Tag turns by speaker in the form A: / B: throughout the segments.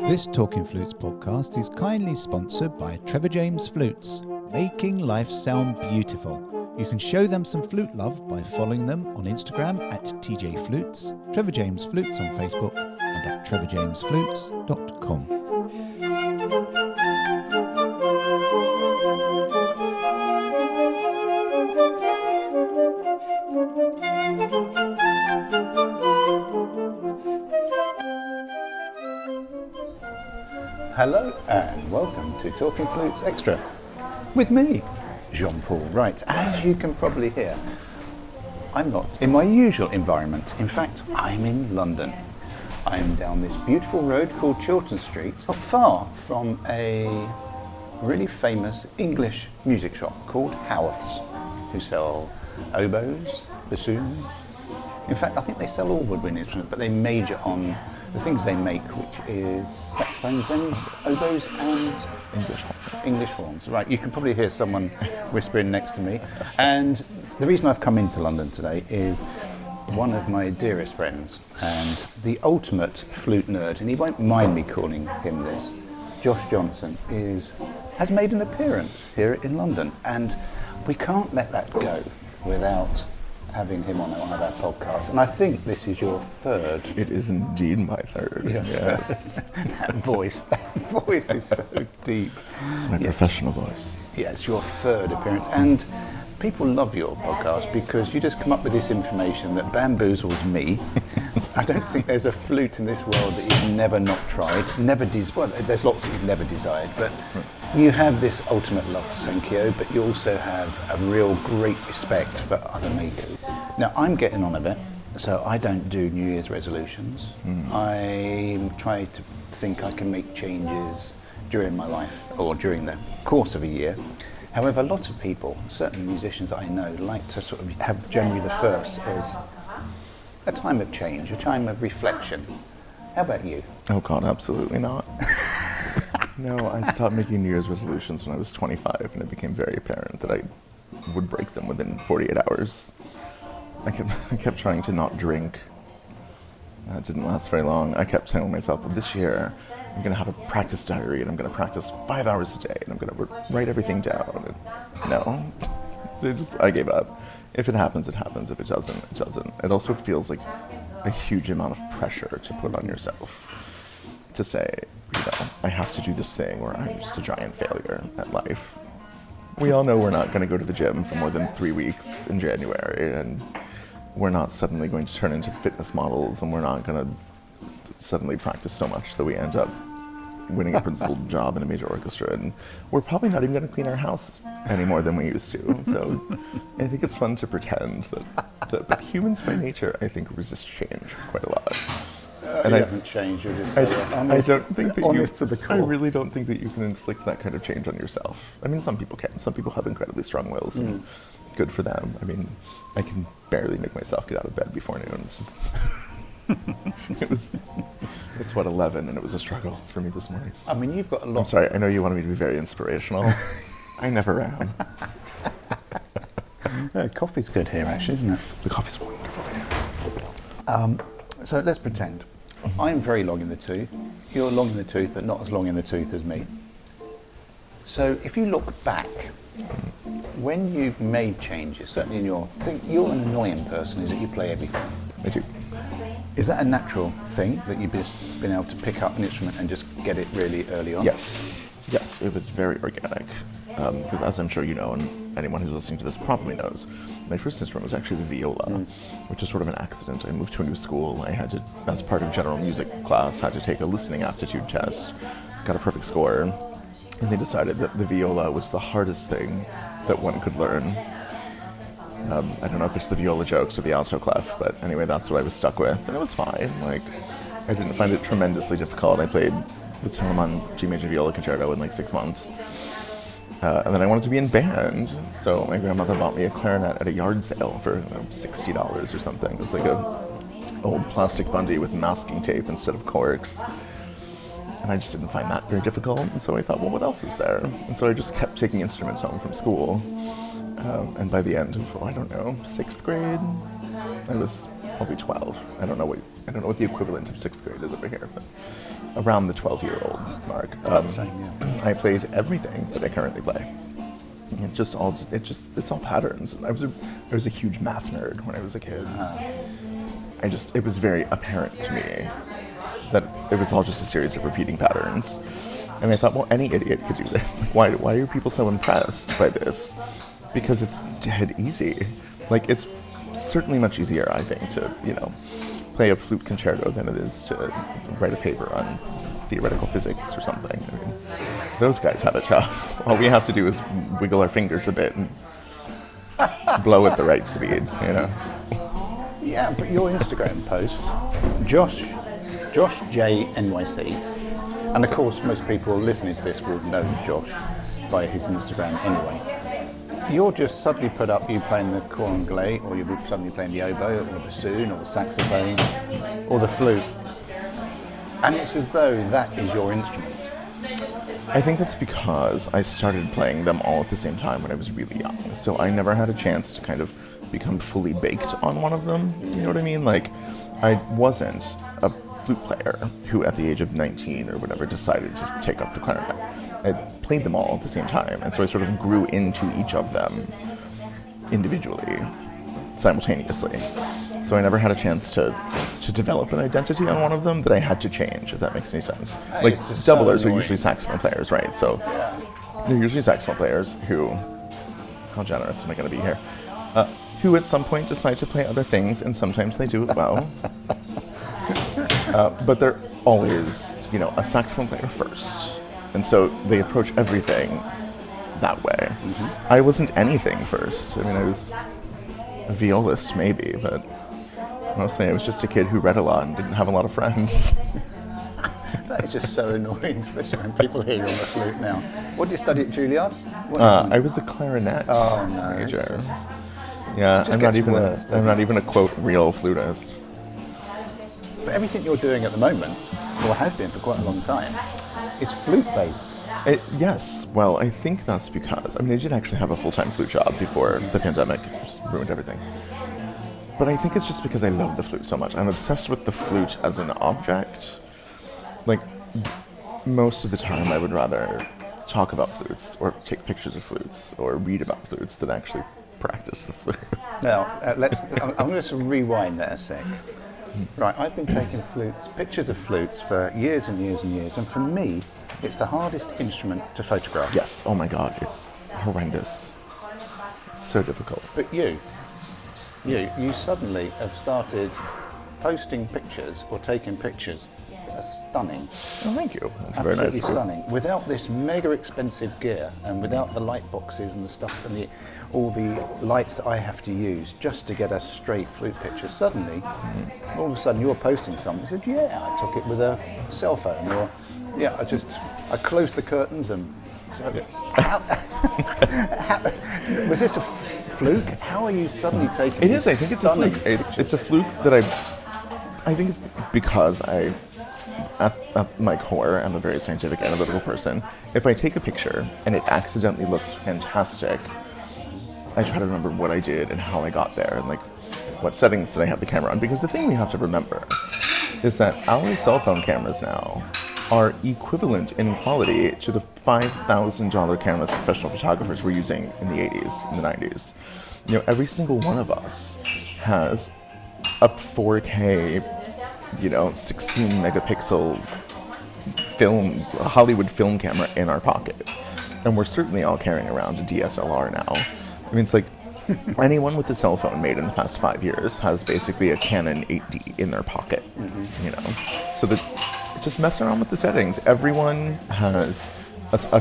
A: This Talking Flutes podcast is kindly sponsored by Trevor James Flutes, making life sound beautiful. You can show them some flute love by following them on Instagram at TJ Flutes, Trevor James Flutes on Facebook, and at trevorjamesflutes.com.
B: Hello and welcome to Talking Flutes Extra with me, Jean-Paul. Right, as you can probably hear, I'm not in my usual environment. In fact, I'm in London. I'm down this beautiful road called Chiltern Street, not far from a really famous English music shop called Howarth's, who sell oboes, bassoons. In fact, I think they sell all woodwind instruments, but they major on the things they make, which is saxophones and oboes and English horns. Right, you can probably hear someone whispering next to me. And the reason I've come into London today is one of my dearest friends and the ultimate flute nerd, and he won't mind me calling him this, Josh Johnson, has made an appearance here in London. And we can't let that go without having him on one of our podcasts, and I think this is your third.
C: It is indeed my third. Yes.
B: That voice is so deep.
C: It's my professional voice.
B: Yeah, it's your third appearance, and people love your podcast because you just come up with this information that bamboozles me. I don't think there's a flute in this world that you've never not tried, well, there's lots that you've never desired, but you have this ultimate love for Sankyo, but you also have a real great respect for other makers. Now, I'm getting on a bit, so I don't do New Year's resolutions. I try to think I can make changes during my life or during the course of a year. However, a lot of people, certain musicians I know, like to sort of have January the 1st as a time of change, a time of reflection. How about you?
C: Oh God, absolutely not. No, I stopped making New Year's resolutions when I was 25, and it became very apparent that I would break them within 48 hours. I kept trying to not drink. That didn't last very long. I kept telling myself, well, this year I'm going to have a practice diary, and I'm going to practice 5 hours a day, and I'm going to write everything down. And no, I gave up. If it happens, it happens. If it doesn't, it doesn't. It also feels like a huge amount of pressure to put on yourself to say, I have to do this thing, or I'm just a giant failure at life. We all know we're not going to go to the gym for more than 3 weeks in January, and we're not suddenly going to turn into fitness models, and we're not going to suddenly practice so much that we end up winning a principal job in a major orchestra, and we're probably not even going to clean our house any more than we used to. So I think it's fun to pretend that but humans by nature, I think, resist change quite a lot.
B: And I haven't changed. You're just
C: I don't think that
B: honest to the core.
C: I really don't think that you can inflict that kind of change on yourself. I mean, some people can. Some people have incredibly strong wills, and good for them. I mean, I can barely make myself get out of bed before noon. It's what, 11, and it was a struggle for me this morning.
B: I mean, you've got a lot.
C: I'm sorry, I know you wanted me to be very inspirational. I never am.
B: Coffee's good here, actually, isn't it?
C: The coffee's wonderful here.
B: So let's pretend. I'm very long in the tooth. You're long in the tooth, but not as long in the tooth as me. So if you look back, when you've made changes, certainly I think you're an annoying person, is that you play everything.
C: I do.
B: Is that a natural thing, that you've just been able to pick up an instrument and just get it really early on?
C: Yes, it was very organic. Because as I'm sure you know, and anyone who's listening to this probably knows, my first instrument was actually the viola, which is sort of an accident. I moved to a new school. I had to, as part of general music class, had to take a listening aptitude test, got a perfect score, and they decided that the viola was the hardest thing that one could learn. I don't know if it's the viola jokes or the alto clef, but anyway, that's what I was stuck with, and it was fine. Like, I didn't find it tremendously difficult. I played the Telemann G major viola concerto in like 6 months. And then I wanted to be in band, so my grandmother bought me a clarinet at a yard sale for $60 or something. It was like a old plastic Bundy with masking tape instead of corks. And I just didn't find that very difficult, and so I thought, well, what else is there? And so I just kept taking instruments home from school. And by the end of, 6th grade, I was probably 12. I don't know what the equivalent of 6th grade is over here, but around the 12-year-old mark. I played everything that I currently play. It's all patterns. And I was a huge math nerd when I was a kid. It was very apparent to me that it was all just a series of repeating patterns. And I thought, well, any idiot could do this. Like, why are people so impressed by this? Because it's dead easy. Like, it's certainly much easier, I think, to, play a flute concerto than it is to write a paper on theoretical physics or something. I mean, those guys have it tough. All we have to do is wiggle our fingers a bit and blow at the right speed,
B: Yeah, but your Instagram post, Josh J NYC, and of course most people listening to this will know Josh by his Instagram anyway. You'll just suddenly put up you playing the cor anglais, or you'll be suddenly playing the oboe, or the bassoon, or the saxophone, or the flute, and it's as though that is your instrument.
C: I think that's because I started playing them all at the same time when I was really young, so I never had a chance to kind of become fully baked on one of them, you know what I mean? Like, I wasn't a flute player who at the age of 19 or whatever decided to take up the clarinet. I played them all at the same time, and so I sort of grew into each of them individually, simultaneously. So I never had a chance to develop an identity on one of them that I had to change, if that makes any sense. Like, doublers are usually saxophone players, right? So they're usually saxophone players who, how generous am I going to be here, who at some point decide to play other things, and sometimes they do it well. But they're always, a saxophone player first. And so they approach everything that way. Mm-hmm. I wasn't anything first. I mean, I was a violist maybe, but mostly I was just a kid who read a lot and didn't have a lot of friends.
B: That is just so annoying, especially when people hear you on the flute now. What did you study at Juilliard?
C: I was a clarinet major. Yeah, I'm not even a quote real flutist.
B: But everything you're doing at the moment, or has been for quite a long time, is flute-based.
C: Yes. Well, I think that's because, I did actually have a full-time flute job before the pandemic just ruined everything. But I think it's just because I love the flute so much. I'm obsessed with the flute as an object. Like, most of the time I would rather talk about flutes or take pictures of flutes or read about flutes than actually practice the flute.
B: Now, I'm going to rewind there a sec. Right, I've been taking pictures of flutes for years and years and years, and for me, it's the hardest instrument to photograph.
C: Yes, oh my God, it's horrendous. It's so difficult.
B: But you suddenly have started posting pictures or taking pictures that are stunning.
C: Oh, thank you. That's
B: absolutely
C: very nice.
B: Stunning. Without this mega expensive gear and without the light boxes and the stuff and all the lights that I have to use just to get a straight flute picture, suddenly, all of a sudden you're posting something. I said, yeah, I took it with a cell phone, or I closed the curtains and. Was this a fluke? How are you suddenly taking
C: it? Is. I think it's a fluke. It's a fluke that I think it's because at my core, I'm a very scientific, analytical person. If I take a picture and it accidentally looks fantastic, I try to remember what I did and how I got there and like what settings did I have the camera on. Because the thing we have to remember is that our cell phone cameras now are equivalent in quality to the $5,000 cameras professional photographers were using in the 80s, in the 90s. Every single one of us has a 4K, 16 megapixel film, Hollywood film camera in our pocket. And we're certainly all carrying around a DSLR now. It's like anyone with a cell phone made in the past 5 years has basically a Canon 8D in their pocket, So just mess around with the settings. Everyone has a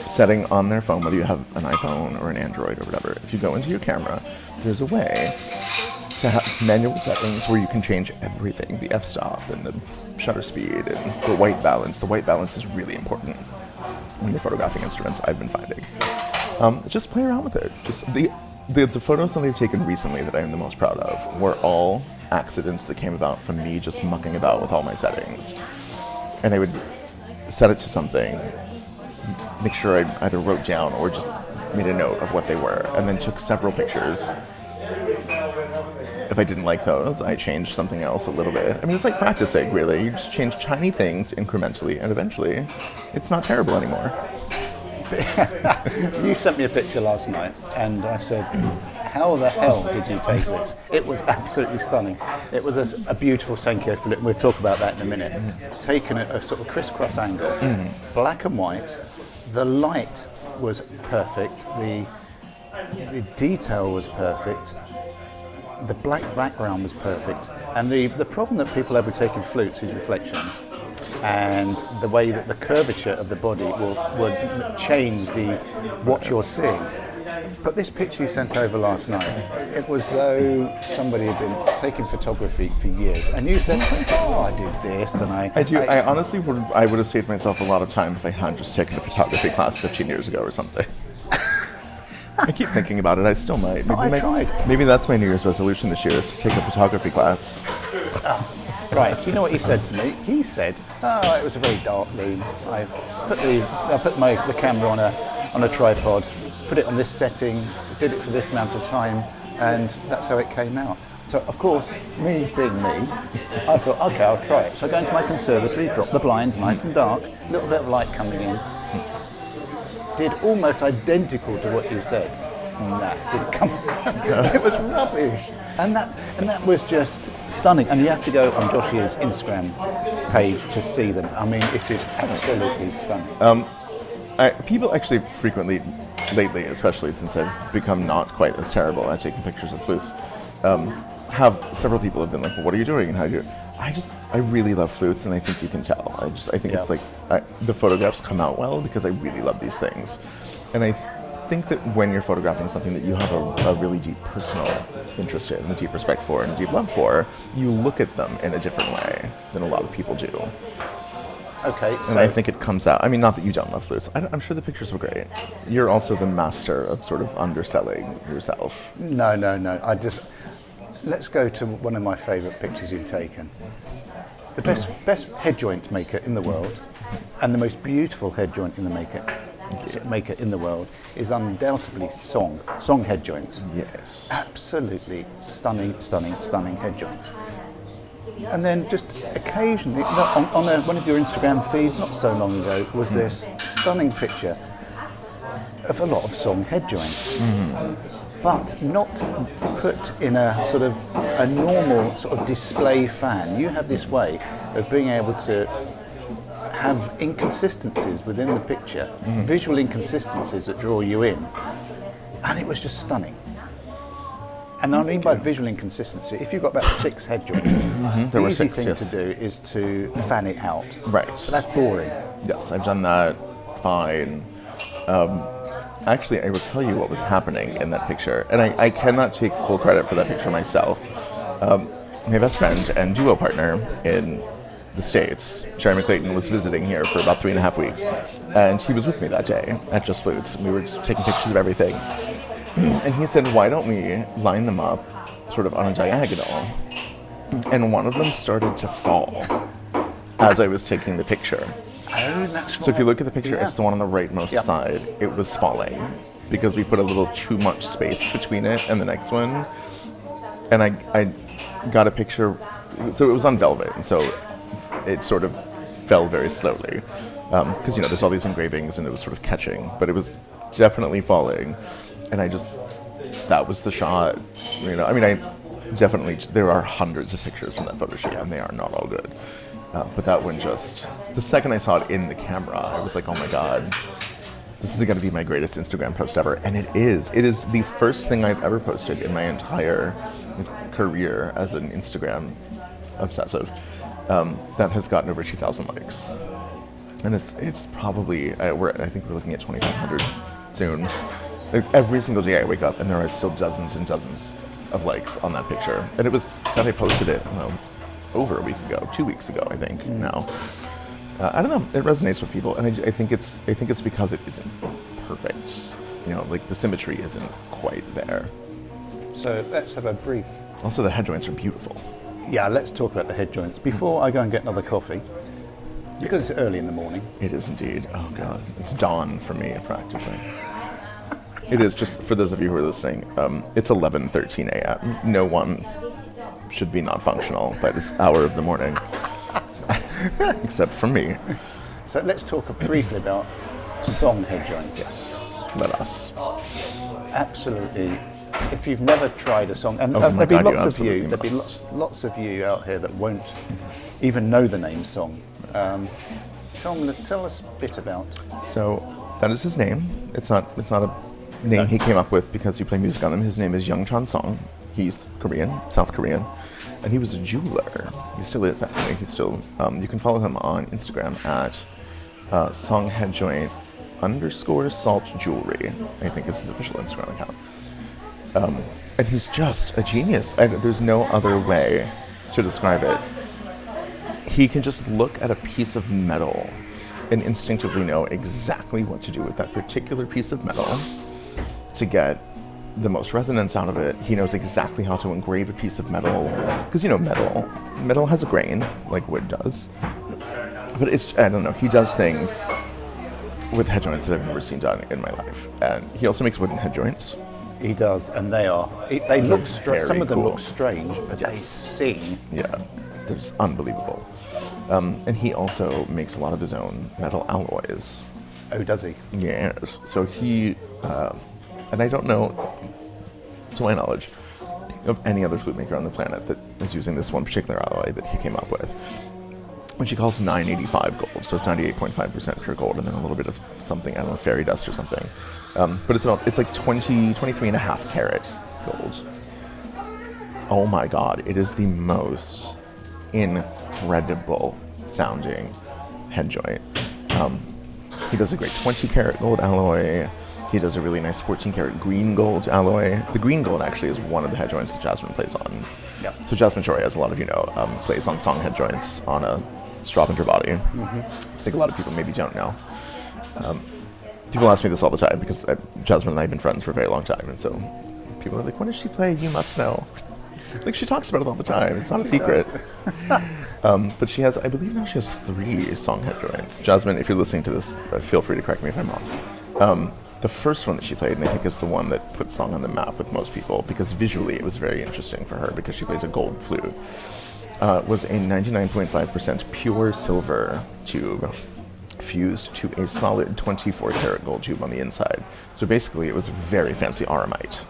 C: setting on their phone, whether you have an iPhone or an Android or whatever. If you go into your camera, there's a way to have manual settings where you can change everything, the f-stop and the shutter speed and the white balance. The white balance is really important when you're photographing instruments, I've been finding. Just play around with it. Just the photos that I've taken recently that I'm the most proud of were all accidents that came about from me just mucking about with all my settings. And I would set it to something, make sure I either wrote down or just made a note of what they were, and then took several pictures. if I didn't like those, I changed something else a little bit. I mean, it's like practicing, really. You just change tiny things incrementally, and eventually, it's not terrible anymore.
B: You sent me a picture last night, and I said, how the hell did you take this? It was absolutely stunning. It was a beautiful Sankyo flute, and we'll talk about that in a minute. Taken at a sort of crisscross angle, black and white. The light was perfect. The detail was perfect. The black background was perfect. And the problem that people have with taking flutes is reflections. And the way that the curvature of the body would change what you're seeing. But this picture you sent over last night, it was though somebody had been taking photography for years. And you said, oh, I did this, and
C: I honestly would have saved myself a lot of time if I had just taken a photography class 15 years ago or something. I keep thinking about it. I still might.
B: I tried.
C: Maybe that's my New Year's resolution this year, is to take a photography class.
B: Right, you know what he said to me? He said, it was a very dark room. I put the camera on a tripod, put it on this setting, did it for this amount of time, and that's how it came out. So, of course, me being me, I thought, okay, I'll try it. So I go into my conservatory, drop the blinds, nice and dark, a little bit of light coming in. Did almost identical to what you said. That didn't come out. It was rubbish. And that was just stunning. And you have to go on Josh's Instagram page to see them. I mean, it is absolutely stunning.
C: People actually frequently, lately, especially since I've become not quite as terrible at taking pictures of flutes, several people have been like, well, what are you doing and how do you... I really love flutes, and I think you can tell. I think it's like the photographs come out well because I really love these things. And I think that when you're photographing something that you have a really deep personal interest in, a deep respect for, and a deep love for, you look at them in a different way than a lot of people do.
B: Okay,
C: and I think it comes out. I mean, not that you don't love flutes. I'm sure the pictures were great. You're also the master of sort of underselling yourself.
B: No. Let's go to one of my favourite pictures you've taken. The best head joint maker in the world, and the most beautiful head joint in the maker in the world, is undoubtedly Song head joints.
C: Yes.
B: Absolutely stunning head joints. And then just occasionally, on one of your Instagram feeds not so long ago, was this stunning picture of a lot of Song head joints. But not put in a sort of a normal sort of display fan. You have this way of being able to have inconsistencies within the picture, visual inconsistencies that draw you in, and it was just stunning. And I mean by visual inconsistency, if you've got about 6 head joints, the easy thing to do is to fan it out.
C: Right.
B: But that's boring.
C: Yes, I've done that. It's fine. Actually, I will tell you what was happening in that picture, and I cannot take full credit for that picture myself. My best friend and duo partner in the States, Sherry McClayton, was visiting here for about 3.5 weeks, and he was with me that day at Just Flutes, and we were just taking pictures of everything. And he said, why don't we line them up sort of on a diagonal? And one of them started to fall as I was taking the picture.
B: Oh, that's
C: so if you look at the picture, it's the one on the rightmost side. It was falling because we put a little too much space between it and the next one. And I got a picture, so it was on velvet, and so it sort of fell very slowly. Because, there's all these engravings and it was sort of catching, but it was definitely falling. And that was the shot. There are hundreds of pictures from that photo shoot, and they are not all good. But that one the second I saw it in the camera, I was like, oh my God, this is going to be my greatest Instagram post ever. And it is. It is the first thing I've ever posted in my entire career as an Instagram obsessive that has gotten over 2,000 likes. And it's probably, I think we're looking at 2,500 soon. Like every single day I wake up and there are still dozens and dozens of likes on that picture. And it was that I posted it, over a week ago, 2 weeks ago, I think now. I don't know. It resonates with people, and I think it's because it isn't perfect. Like the symmetry isn't quite there.
B: So let's have a brief.
C: Also, the head joints are beautiful.
B: Yeah, let's talk about the head joints before I go and get another coffee, because it's early in the morning.
C: It is indeed. Oh God, it's dawn for me practically. It is, just for those of you who are listening. It's 11:13 a.m. No one should be not functional by this hour of the morning, except for me.
B: So let's talk briefly about song Headjoint.
C: Yes, let us.
B: Absolutely. If you've never tried a song, and
C: Oh my
B: there'll be
C: God, you
B: lots of
C: absolutely
B: you, there'll be
C: must.
B: lots of you out here that won't even know the name Song. Tell us a bit about.
C: So that is his name. It's not a name he came up with because you play music on him. His name is Youngchan Song. He's Korean, South Korean, and he was a jeweler. He still is actually. He's still. You can follow him on Instagram at Song Headjoint _salt jewelry. I think is his official Instagram account. And he's just a genius. And there's no other way to describe it. He can just look at a piece of metal and instinctively know exactly what to do with that particular piece of metal to get the most resonance out of it. He knows exactly how to engrave a piece of metal, because metal has a grain like wood does, but I don't know, he does things with head joints that I've never seen done in my life. And he also makes wooden head joints.
B: He does, and they look strange. Some of them
C: cool.
B: look strange, but they
C: Yes.
B: sing.
C: Yeah, they're just unbelievable. And he also makes a lot of his own metal alloys.
B: Oh, does he?
C: Yes. So he, and I don't know, to my knowledge, of any other flute maker on the planet that is using this one particular alloy that he came up with, which he calls 985 gold. So it's 98.5% pure gold, and then a little bit of something, I don't know, fairy dust or something. But it's like 23 and a half carat gold. Oh my God, it is the most incredible sounding head joint. He does a great 20 karat gold alloy. He does a really nice 14 karat green gold alloy. The green gold actually is one of the head joints that Jasmine plays on.
B: Yep.
C: So Jasmine Chori, as a lot of you know, plays on song head joints on a Straubinger body. Mm-hmm. I think a lot of people maybe don't know. People ask me this all the time because Jasmine and I have been friends for a very long time, and so people are like, "When does she play? You must know." Like, she talks about it all the time. It's not a secret. But she has, I believe now she has 3 song head joints. Jasmine, if you're listening to this, feel free to correct me if I'm wrong. The first one that she played, and I think is the one that put song on the map with most people, because visually it was very interesting for her because she plays a gold flute, was a 99.5% pure silver tube fused to a solid 24 karat gold tube on the inside. So basically it was very fancy aramite.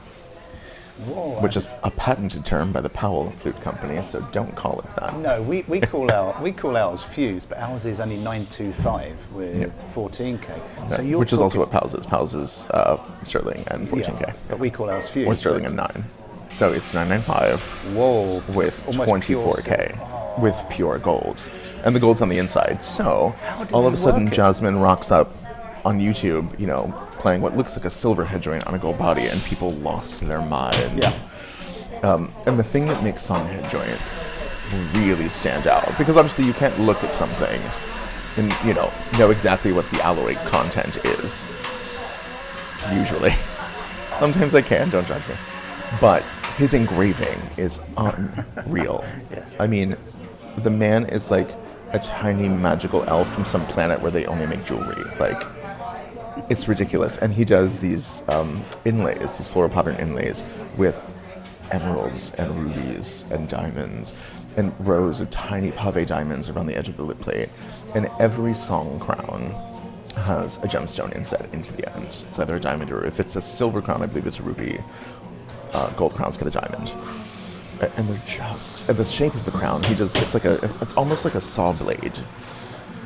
B: Whoa,
C: which is a patented term by the Powell Flute Company, so don't call it that.
B: No, we call ours fused, but ours is only 925 with 14k. So you're
C: Which is also what Powell's is. Powell's is sterling and 14k.
B: Yeah, but we call ours fused.
C: Or sterling and 9. So it's 995
B: Whoa,
C: with
B: almost
C: 24k with pure gold. And the gold's on the inside. So
B: How did
C: all of
B: they
C: a sudden
B: work it?
C: Jasmine rocks up on YouTube, you know, playing what looks like a silver head joint on a gold body, and people lost their minds.
B: Yeah.
C: And the thing that makes song head joints really stand out, because obviously you can't look at something and, you know exactly what the alloy content is. Usually. Sometimes I can, don't judge me. But his engraving is unreal.
B: Yes.
C: I mean, the man is like a tiny magical elf from some planet where they only make jewelry. Like, it's ridiculous. And he does these inlays, these floral pattern inlays with emeralds and rubies and diamonds and rows of tiny pave diamonds around the edge of the lip plate. And every song crown has a gemstone inset into the end. It's either a diamond, or if it's a silver crown, I believe it's a ruby. Gold crowns get a diamond. And they're just, and the shape of the crown, it's almost like a saw blade.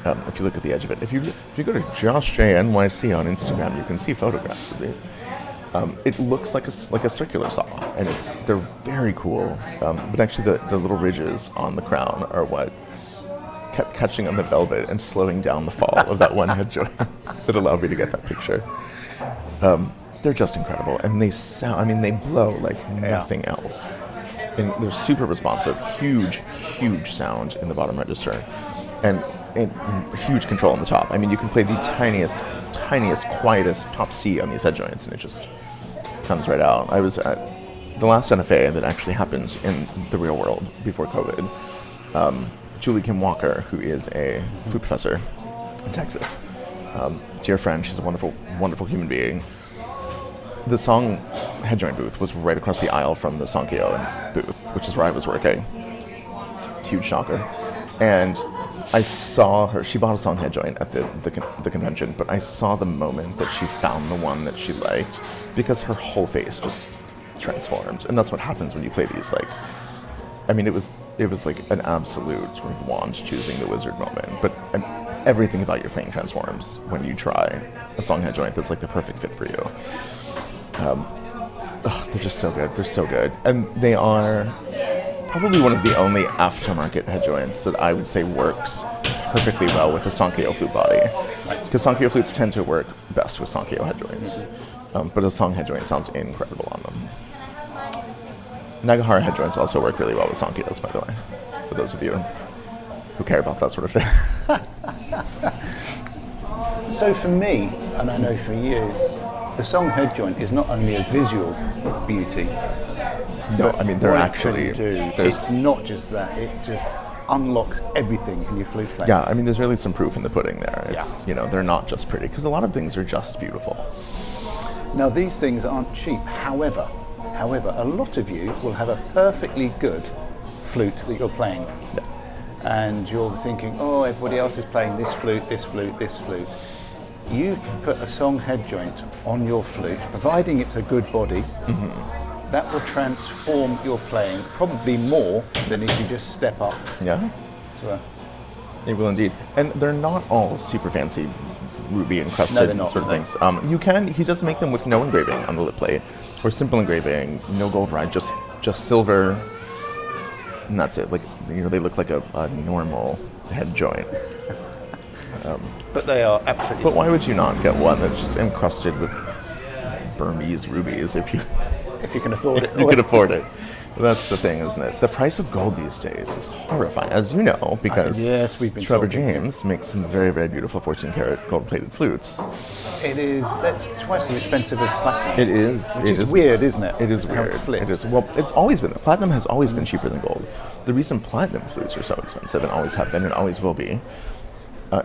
C: If you look at the edge of it. If you go to Josh J NYC on Instagram, you can see photographs of these. It looks like a circular saw, and they're very cool. But actually, the little ridges on the crown are what kept catching on the velvet and slowing down the fall of that one head joint that allowed me to get that picture. They're just incredible, and they sound. I mean, they blow like nothing else. And they're super responsive, huge sound in the bottom register, and huge control on the top. I mean, you can play the tiniest, quietest top C on these head joints, and it just comes right out. I was at the last NFA that actually happened in the real world before COVID. Julie Kim Walker, who is a flute professor in Texas, dear friend, she's a wonderful human being. The song Headjoint booth was right across the aisle from the Sankyo booth, which is where I was working. Huge shocker. And I saw her, she bought a song Headjoint at the convention, but I saw the moment that she found the one that she liked, because her whole face just transformed. And that's what happens when you play these, like, I mean, it was like an absolute sort of wand choosing the wizard moment, but everything about your playing transforms when you try a song Headjoint that's like the perfect fit for you. They're just so good. They're so good. And they are probably one of the only aftermarket Headjoints that I would say works perfectly well with the Sankyo flute body. Because Sankyo flutes tend to work best with Sankyo Headjoints. But a song Headjoint sounds incredible on them. Nagahara Headjoints also work really well with Sankyos, by the way, for those of you who care about that sort of thing.
B: So for me, and I know for you, the song Headjoint is not only a visual beauty.
C: No, I mean, they're
B: what
C: actually...
B: it can do, it's not just that, it just unlocks everything in your flute playing.
C: Yeah, I mean, there's really some proof in the pudding there. It's, you know, they're not just pretty, because a lot of things are just beautiful.
B: Now, these things aren't cheap. However, a lot of you will have a perfectly good flute that you're playing.
C: Yeah.
B: And you're thinking, oh, everybody else is playing this flute, this flute, this flute. You put a song Headjoint on your flute, providing it's a good body, that will transform your playing probably more than if you just step up.
C: Yeah.
B: To a,
C: It will indeed. And they're not all super fancy ruby encrusted
B: not,
C: sort of
B: no.
C: things. He does make them with no engraving on the lip plate, or simple engraving, no gold ride, just silver, and that's it. Like, you know, they look like a normal Headjoint.
B: but they are absolutely...
C: But why would you not get one that's just encrusted with Burmese rubies if you
B: can afford it?
C: you can afford it? That's the thing, isn't it? The price of gold these days is horrifying, as you know, because
B: yes, we've been
C: Trevor
B: talking.
C: James makes some very, very beautiful 14-karat gold-plated flutes.
B: That's twice as expensive as platinum.
C: It is.
B: Which is weird, isn't it?
C: It is
B: How
C: weird.
B: it's flipped.
C: It is. Well, it's always been. Platinum has always been cheaper than gold. The reason platinum flutes are so expensive, and always have been and always will be,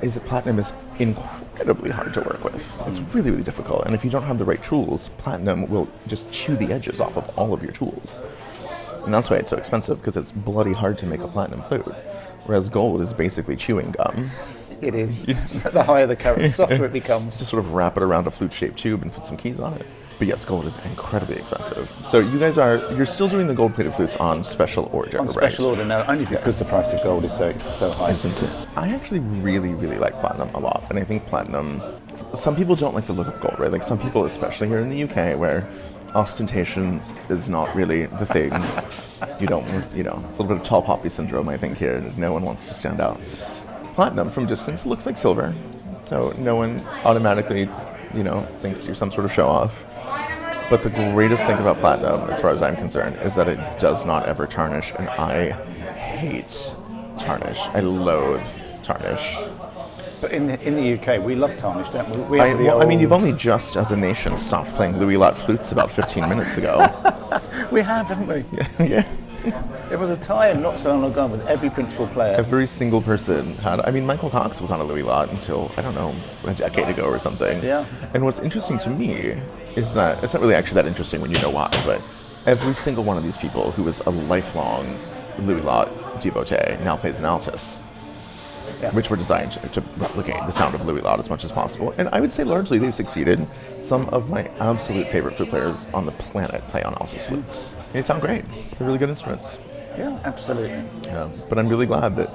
C: is that platinum is incredibly hard to work with. It's really, really difficult. And if you don't have the right tools, platinum will just chew the edges off of all of your tools. And that's why it's so expensive, because it's bloody hard to make a platinum flute. Whereas gold is basically chewing gum.
B: It is. The higher the current, the softer it becomes.
C: Just sort of wrap it around a flute-shaped tube and put some keys on it. But yes, gold is incredibly expensive. So you're still doing the gold-plated flutes on special order,
B: On special order now, only because the price of gold is so high.
C: Isn't it? I actually really, really like platinum a lot. And I think platinum, some people don't like the look of gold, right? Like some people, especially here in the UK, where ostentation is not really the thing. It's a little bit of tall poppy syndrome, I think, here. No one wants to stand out. Platinum from distance looks like silver, so no one automatically, thinks you're some sort of show off. But the greatest thing about platinum, as far as I'm concerned, is that it does not ever tarnish, and I hate tarnish. I loathe tarnish.
B: But in the UK, we love tarnish, don't we? I
C: mean, you've only just, as a nation, stopped playing Louis Lot flutes about 15 minutes ago.
B: We have, haven't we?
C: Yeah.
B: There was a time not so long ago with every principal player.
C: Every single person had. I mean, Michael Cox was on a Louis Lot until, I don't know, a decade ago or something.
B: Yeah.
C: And what's interesting to me is that, it's not really actually that interesting when you know why, but every single one of these people who was a lifelong Louis Lot devotee now plays an Altus. Yeah. Which were designed to replicate the sound of Louis Lot as much as possible. And I would say largely they've succeeded. Some of my absolute favorite flute players on the planet play on Altus flutes. They sound great. They're really good instruments.
B: Yeah, absolutely.
C: Yeah, but I'm really glad that,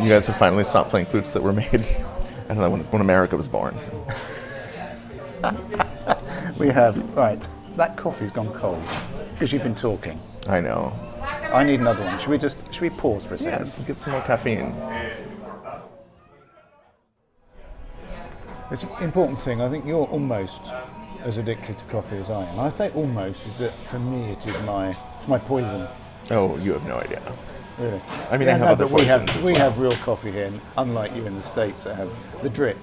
C: you guys have finally stopped playing flutes that were made, I don't know, when America was born.
B: We have. Right, that coffee's gone cold because you've been talking.
C: I know.
B: I need another one. Should we pause for a second?
C: Yes, get some more caffeine.
B: It's an important thing. I think you're almost as addicted to coffee as I am. I say almost, is that for me it's my poison.
C: Oh, you have no idea.
B: Really?
C: I mean, I have other poisons as well.
B: We have real coffee here, unlike you in the States that have the drip.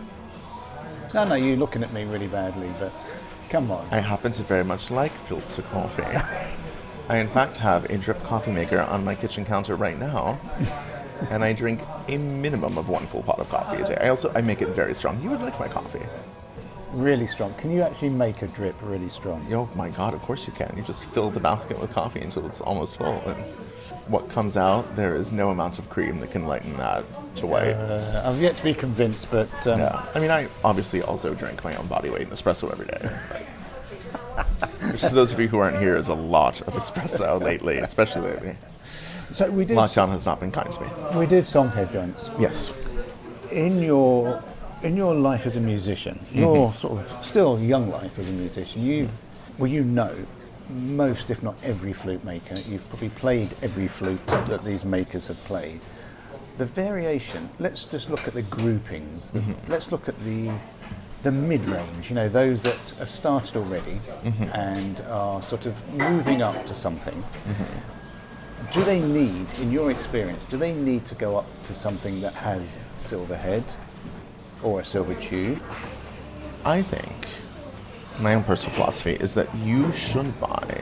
B: No, you're looking at me really badly, but come on.
C: I happen to very much like filter coffee. I, in fact, have a drip coffee maker on my kitchen counter right now, and I drink a minimum of one full pot of coffee a day. I make it very strong. You would like my coffee.
B: really strong. Can you actually make a drip really strong?
C: Oh my God, of course you can. You just fill the basket with coffee until it's almost full. And what comes out, there is no amount of cream that can lighten that to white.
B: I've yet to be convinced, but...
C: Yeah. I mean, I obviously also drink my own body weight in espresso every day. Which, to those of you who aren't here, is a lot of espresso lately, especially lately.
B: So we did...
C: Lockdown has not been kind to me.
B: We did song Headjoints.
C: Yes.
B: In your life as a musician, your sort of still young life as a musician, you know most, if not every flute maker. You've probably played every flute that these makers have played. The variation, let's just look at the groupings. Let's look at the mid-range, you know, those that have started already and are sort of moving up to something. Do they need, in your experience, do they need to go up to something that has silver head or a silver tube?
C: I think my own personal philosophy is that you should buy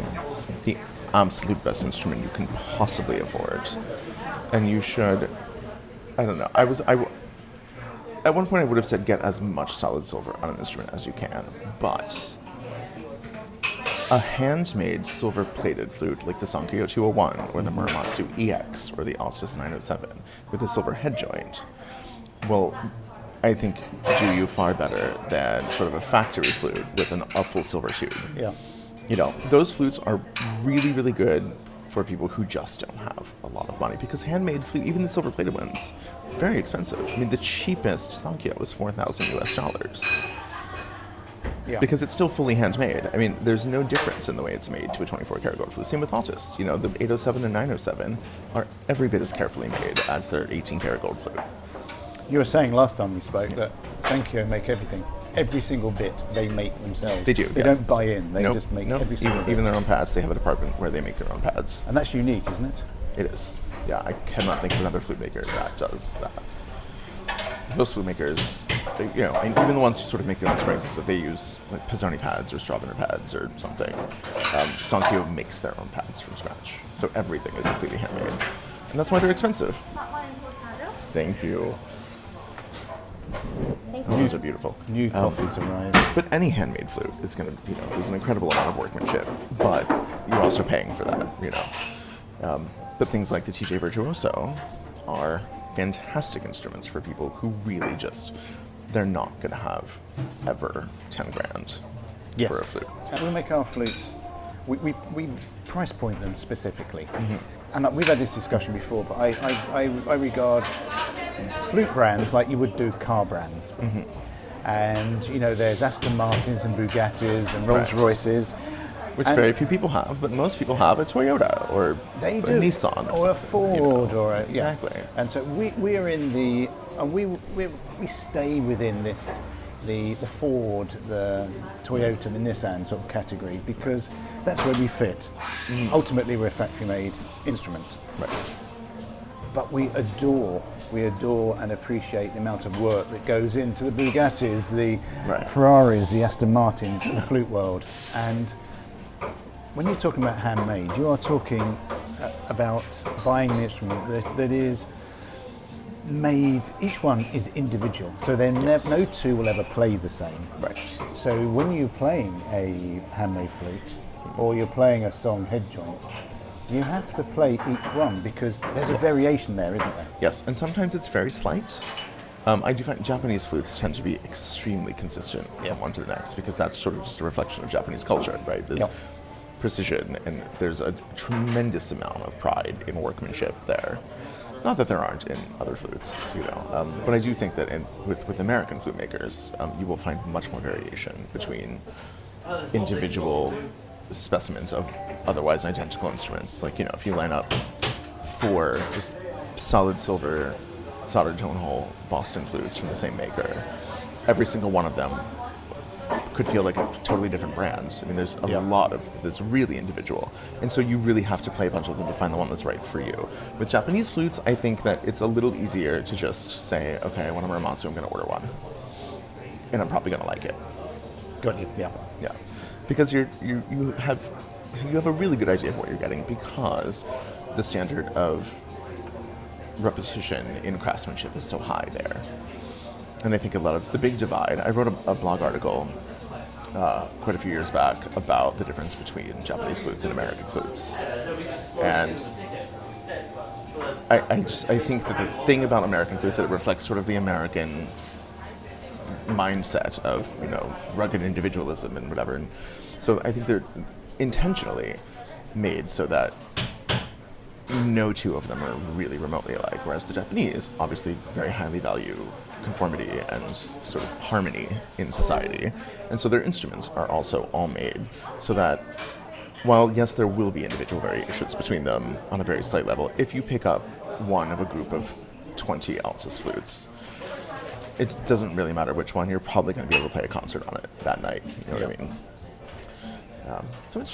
C: the absolute best instrument you can possibly afford. And you should, I don't know, at one point I would have said get as much solid silver on an instrument as you can, but a handmade silver-plated flute like the Sankyo 201 or the Muramatsu EX or the Altus 907 with a silver head joint will, I think, do you far better than sort of a factory flute with a full silver tube.
B: Yeah.
C: You know, those flutes are really, really good for people who just don't have a lot of money, because handmade flute, even the silver-plated ones, very expensive. I mean, the cheapest Sankyo was $4,000.
B: Yeah.
C: Because it's still fully handmade. I mean, there's no difference in the way it's made to a 24 karat gold flute. Same with Altus. You know, the 807 and 907 are every bit as carefully made as their 18 karat gold flute.
B: You were saying last time we spoke that Sankyo make everything. Every single bit they make themselves.
C: They do.
B: They don't buy in. They just make every single bit.
C: Even their own pads. They have a department where they make their own pads.
B: And that's unique, isn't it?
C: It is. Yeah, I cannot think of another flute maker that does that. Most flute makers, you know, and even the ones who sort of make their own springs, so they use like Pizzoni pads or Strawberry pads or something. Sankyo makes their own pads from scratch. So everything is completely handmade. And that's why they're expensive. Thank you. Oh, those are beautiful.
B: New coffees arrived.
C: But any handmade flute is going to, you know, there's an incredible amount of workmanship, but you're also paying for that, you know. But things like the TJ Virtuoso are fantastic instruments for people who really just, they're not going to have ever 10 grand for a flute.
B: And we make our flutes, we price point them specifically. And we've had this discussion before, but I regard flute brands like you would do car brands. And, you know, there's Aston Martins and Bugattis and Rolls Royces.
C: Which very few people have, but most people have a Toyota or a Nissan.
B: Or a Ford, you know. Or a... Yeah.
C: Exactly.
B: And so we are in the... And we stay within this, the Ford, the Toyota, the Nissan sort of category, because that's where we fit. Ultimately, we're a factory-made instrument.
C: Right.
B: But we adore and appreciate the amount of work that goes into the Bugattis, the Ferraris, the Aston Martins, the flute world. And when you're talking about handmade, you are talking about buying an instrument that is made, each one is individual. So they're no two will ever play the same.
C: Right.
B: So when you're playing a handmade flute, or you're playing a song Headjoint, you have to play each one because there's a variation there, isn't there?
C: Yes, and sometimes it's very slight. I do find Japanese flutes tend to be extremely consistent from one to the next, because that's sort of just a reflection of Japanese culture, right? There's precision, and there's a tremendous amount of pride in workmanship there. Not that there aren't in other flutes, you know, but I do think that with American flute makers, you will find much more variation between individual specimens of otherwise identical instruments. Like, you know, if you line up 4 just solid silver soldered tone hole Boston flutes from the same maker, every single one of them could feel like a totally different brand. I mean, there's a lot of that's really individual, and so you really have to play a bunch of them to find the one that's right for you. With Japanese flutes, I think that it's a little easier to just say, okay, I want a Muramatsu, I'm going to order one, and I'm probably going to like it.
B: Got you. Yeah.
C: Yeah, because you have a really good idea of what you're getting, because the standard of repetition in craftsmanship is so high there. And I think a lot of the big divide, I wrote a blog article quite a few years back about the difference between Japanese flutes and American flutes. And I think that the thing about American flutes is that it reflects sort of the American mindset of, rugged individualism and whatever. And so I think they're intentionally made so that no two of them are really remotely alike, whereas the Japanese obviously very highly value conformity and sort of harmony in society. And so their instruments are also all made so that while, yes, there will be individual variations between them on a very slight level, if you pick up one of a group of 20 Altus flutes, it doesn't really matter which one, you're probably going to be able to play a concert on it that night. You know what I mean? So it's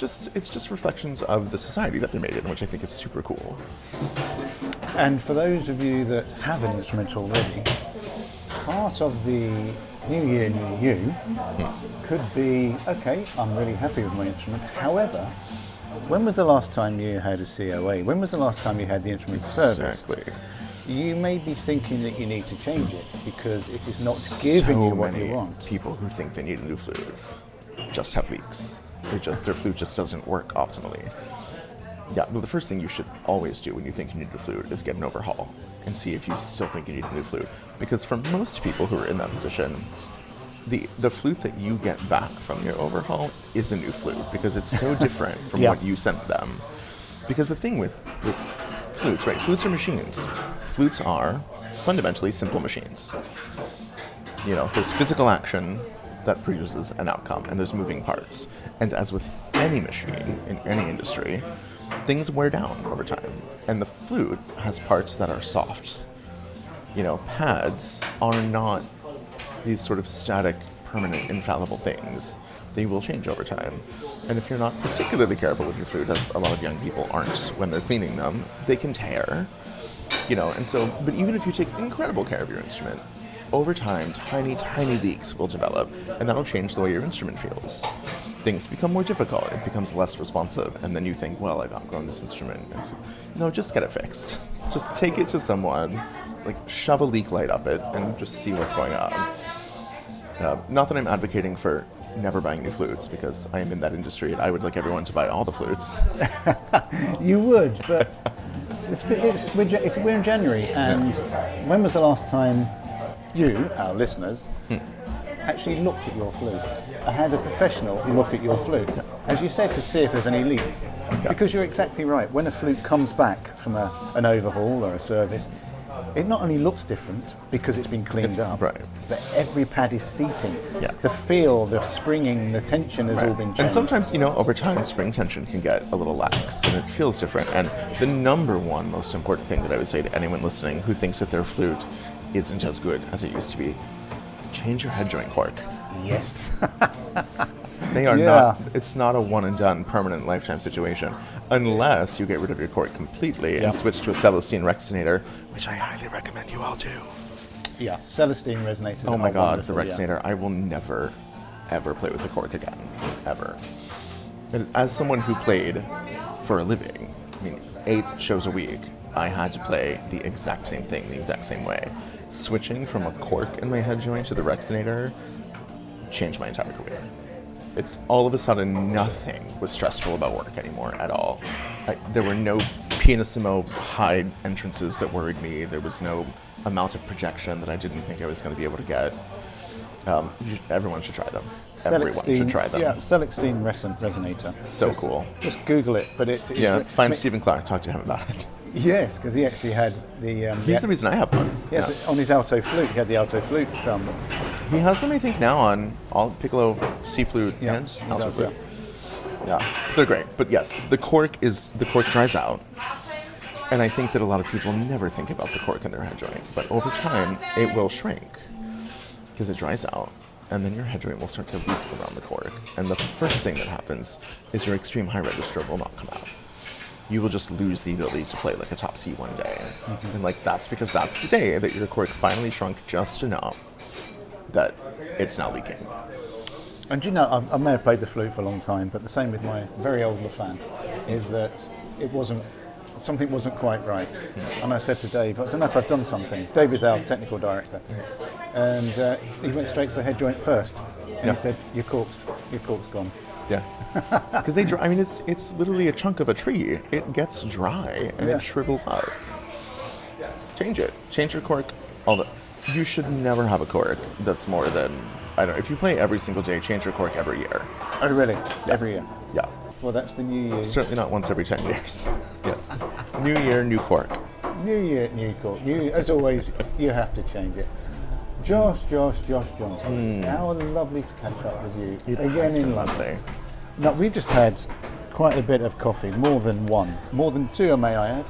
C: just reflections of the society that they're made in, which I think is super cool.
B: And for those of you that have an instrument already, part of the New Year, New You could be, okay, I'm really happy with my instrument. However, when was the last time you had a COA? When was the last time you had the instrument serviced?
C: Exactly.
B: You may be thinking that you need to change it because it is not giving you what you want.
C: People who think they need a new flute just have leaks. Their flute just doesn't work optimally. Yeah, well, the first thing you should always do when you think you need a flute is get an overhaul and see if you still think you need a new flute. Because for most people who are in that position, the flute that you get back from your overhaul is a new flute because it's so different from what you sent them. Because the thing with flutes, right? Flutes are machines. Flutes are fundamentally simple machines. There's physical action that produces an outcome, and there's moving parts. And as with any machine in any industry, things wear down over time. And the flute has parts that are soft. Pads are not these sort of static, permanent, infallible things. They will change over time. And if you're not particularly careful with your flute, as a lot of young people aren't when they're cleaning them, they can tear. And so, but even if you take incredible care of your instrument, over time, tiny, tiny leaks will develop, and that'll change the way your instrument feels. Things become more difficult, it becomes less responsive, and then you think, well, I've outgrown this instrument. No, just get it fixed. Just take it to someone, shove a leak light up it, and just see what's going on. Not that I'm advocating for never buying new flutes, because I am in that industry, and I would like everyone to buy all the flutes.
B: You would, but we're in January, and when was the last time you, our listeners, actually looked at your flute? I had a professional look at your flute, as you said, to see if there's any leaks. Because you're exactly right. When a flute comes back from an overhaul or a service, it not only looks different because it's been cleaned up,
C: right,
B: but every pad is seating. The feel, the springing, the tension has all been changed.
C: And sometimes, over time, spring tension can get a little lax, and it feels different. And the number one most important thing that I would say to anyone listening who thinks that their flute isn't as good as it used to be, change your head joint cork.
B: Yes.
C: They are not, it's not a one and done permanent lifetime situation unless you get rid of your cork completely and switch to a Celestine Rexinator, which I highly recommend you all do.
B: Yeah, Celestine resonators.
C: Oh my God, the Rexinator. I will never, ever play with the cork again. Ever. And as someone who played for a living, 8 shows a week, I had to play the exact same thing, the exact same way. Switching from a cork in my head joint to the Rexinator changed my entire career. It's all of a sudden nothing was stressful about work anymore at all. There were no pianissimo high entrances that worried me. There was no amount of projection that I didn't think I was going to be able to get. Everyone should try them. Everyone should try them.
B: Yeah, Celestine resonator.
C: So cool.
B: Just Google it, but it's
C: find Stephen Clark, talk to him about it.
B: Yes, because he actually had the...
C: He's the reason I have one.
B: Yes, on his alto flute. He had the alto flute.
C: He has them, I think, now on all piccolo, C flute, and alto flute. Yeah, they're great. But yes, the cork dries out. And I think that a lot of people never think about the cork in their head joint. But over time, it will shrink because it dries out. And then your head joint will start to leak around the cork. And the first thing that happens is your extreme high register will not come out. You will just lose the ability to play like a top C one day. And that's because that's the day that your cork finally shrunk just enough that it's now leaking.
B: And I may have played the flute for a long time, but the same with my very old LaFan is that it wasn't something wasn't quite right. And I said to Dave, I don't know if I've done something. Dave is our technical director. And he went straight to the head joint first. And he said, your cork's gone.
C: Yeah. Because they dry. I mean, it's literally a chunk of a tree. It gets dry and it shrivels up. Change it. Change your cork. You should never have a cork that's more than, I don't know, if you play every single day, change your cork every year.
B: Oh, really? Every year?
C: Yeah.
B: Well, that's the new year.
C: Certainly not once every 10 years. Yes. New year, new cork.
B: New year, new cork. As always, you have to change it. Josh Johnson, how lovely to catch up with you again in London. Now, we've just had quite a bit of coffee, more than two, may I add.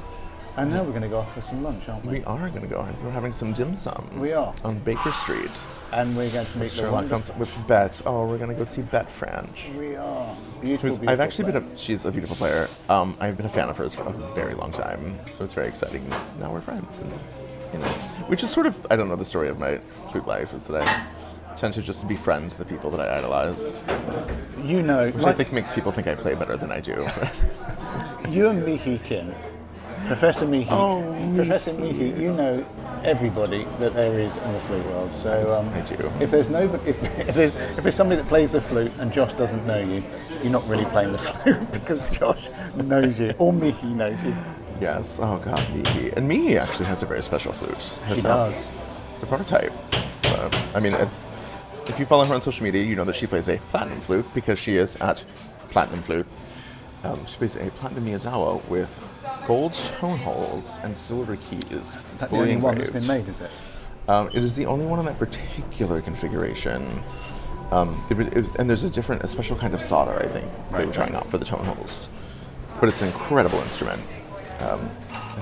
B: And now we're going to go off for some lunch, aren't we?
C: We are going to go. We're having some dim sum.
B: We are.
C: On Baker Street.
B: And we're going to meet
C: Sherlock Holmes with Bet. Oh, we're going to go see Bet French.
B: We are. Beautiful
C: I've actually she's a beautiful player. I've been a fan of hers for a very long time, so it's very exciting. Now we're friends, and which is sort of, I don't know, the story of my flute life is that I tend to just befriend the people that I idolize. Which I think makes people think I play better than I do.
B: You and Mihi Kim, Professor Mihi, Professor Mihi, you know everybody that there is in the flute world. So
C: I do.
B: If there's somebody that plays the flute and Josh doesn't know you, you're not really playing the flute because Josh knows you, or Mihi knows you.
C: Yes. Oh God, Mihi. And Mihi actually has a very special flute herself.
B: She does.
C: It's a prototype. I mean, if you follow her on social media, you know that she plays a platinum flute because she is at Platinum Flute. She plays a platinum Miyazawa with gold tone holes and silver keys.
B: Is that the only one that's been made, is it?
C: It is the only one in that particular configuration. And there's a special kind of solder, I think, they were trying out for the tone holes. But it's an incredible instrument. And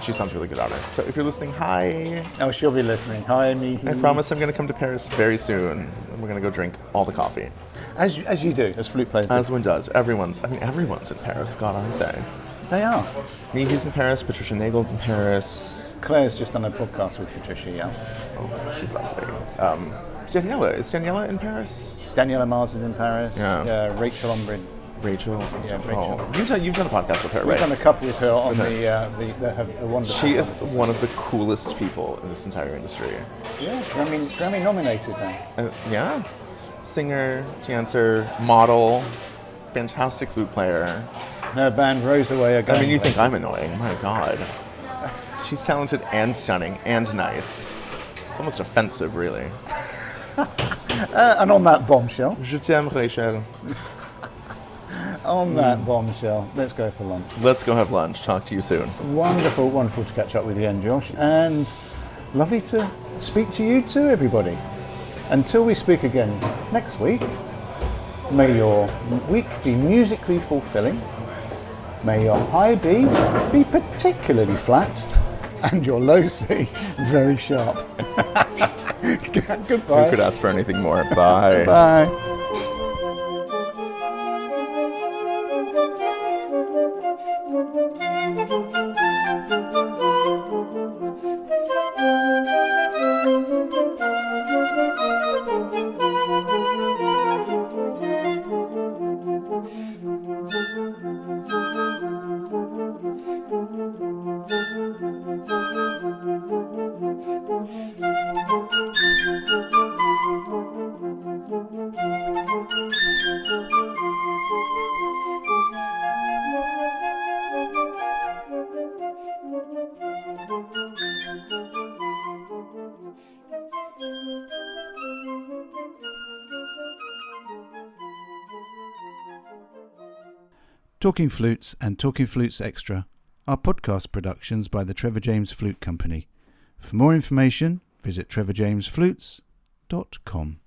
C: she sounds really good on it. So if you're listening, hi.
B: Oh, she'll be listening. Hi, Mihi.
C: I promise I'm going to come to Paris very soon. And we're going to go drink all the coffee.
B: As you do, as flute players do.
C: As one does. Everyone's in Paris. God, aren't they?
B: They are.
C: Mihi's in Paris. Patricia Nagel's in Paris.
B: Claire's just done a podcast with Patricia, yeah.
C: Oh, she's lovely. Daniela. Is Daniela in Paris?
B: Daniela Mars is in Paris.
C: Yeah.
B: Rachel Umbridge.
C: Rachel.
B: Yeah, Rachel.
C: Oh. You've done a podcast with her, right?
B: We've done a couple with her on the wonderful.
C: She is one of the coolest people in this entire industry.
B: Yeah, Grammy nominated now.
C: Yeah. Singer, dancer, model, fantastic flute player.
B: And her band Rose Away again.
C: I mean, you think I'm annoying. My God. She's talented and stunning and nice. It's almost offensive, really.
B: And on that bombshell.
C: Je t'aime, Rachel.
B: On that bombshell, let's go for lunch.
C: Let's go have lunch. Talk to you soon.
B: Wonderful to catch up with you again, Josh. And lovely to speak to you too, everybody. Until we speak again next week, may your week be musically fulfilling. May your high B be particularly flat. And your low C very sharp. Goodbye.
C: Who could ask for anything more? Bye.
B: Bye. Talking Flutes and Talking Flutes Extra are podcast productions by the Trevor James Flute Company. For more information, visit trevorjamesflutes.com.